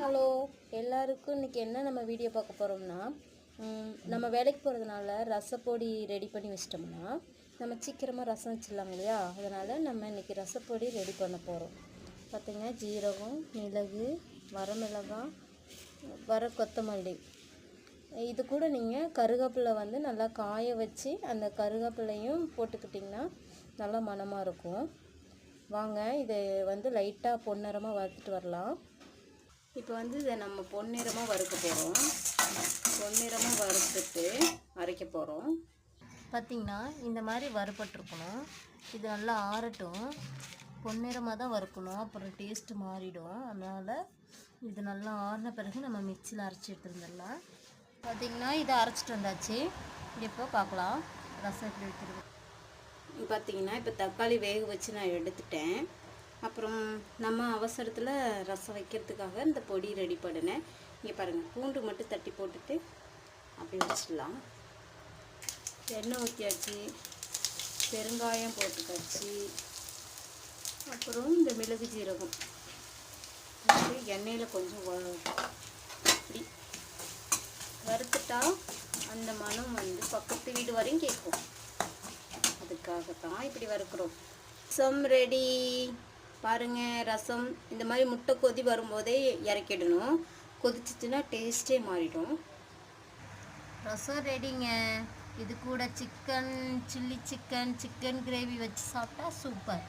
Hello எல்லாருக்கும் இன்றைக்கி என்ன நம்ம வீடியோ பார்க்க போகிறோம்னா, நம்ம வேலைக்கு போகிறதுனால ரசப்பொடி ரெடி பண்ணி வச்சிட்டோம்னா நம்ம சீக்கிரமாக ரசம் வச்சிடலாம் இல்லையா. அதனால் நம்ம இன்றைக்கி ரசப்பொடி ரெடி பண்ண போகிறோம். பார்த்திங்கன்னா ஜீரகம், மிளகு, வரமிளகாய், கொத்தமல்லி, இது கூட நீங்கள் கருவேப்பிலை வந்து நல்லா காய வச்சு அந்த கருவேப்பிலையும் போட்டுக்கிட்டிங்கன்னா நல்லா மணமாக இருக்கும். வாங்க இதை வந்து லைட்டாக பொன்னிறமாக வறுத்துட்டு வரலாம். இப்போ வந்து இதை நம்ம பொன்னிறமாக வறுக்க போகிறோம். பொன்னிறமாக வறுத்துட்டு அரைக்க போகிறோம். பார்த்திங்கன்னா இந்த மாதிரி வறுபட்டுருக்கணும். இது நல்லா ஆறட்டும். பொன்னிறமாக தான் வறுக்கணும், அப்புறம் டேஸ்ட்டு மாறிடும். அதனால் இது நல்லா ஆறின பிறகு நம்ம மிக்சியில் அரைச்சி எடுத்துருந்துடலாம். பார்த்திங்கன்னா இதை அரைச்சிட்டு வந்தாச்சு. இப்போ பார்க்கலாம் ரசம் எப்படி வைக்கிறது. பார்த்திங்கன்னா இப்போ தக்காளி வேக வச்சு நான் எடுத்துட்டேன். அப்புறம் நம்ம அவசரத்தில் ரசம் வைக்கிறதுக்காக இந்த பொடி ரெடி பண்ணினேன். இங்கே பாருங்கள், பூண்டு மட்டும் தட்டி போட்டுட்டு அப்படி வச்சிடலாம். எண்ணெய் ஊற்றியாச்சு, பெருங்காயம் போட்டுக்காச்சு, அப்புறம் இந்த மிளகு ஜீரகம் எண்ணெயில் கொஞ்சம் இப்படி வறுத்துட்டா அந்த மனம் வந்து பக்கத்து வீடு வரையும் கேட்கும். அதுக்காகத்தான் இப்படி வறுக்கிறோம். ரசம் ரெடி பாருங்கள். ரசம் இந்த மாதிரி முட்டை கொதி வரும்போதே இறக்கிடணும். கொதிச்சிச்சுன்னா டேஸ்ட்டே மாறிடும். ரசம் ரெடிங்க. இது கூட சிக்கன் சில்லி சிக்கன் கிரேவி வச்சு சாப்பிட்டா சூப்பர்.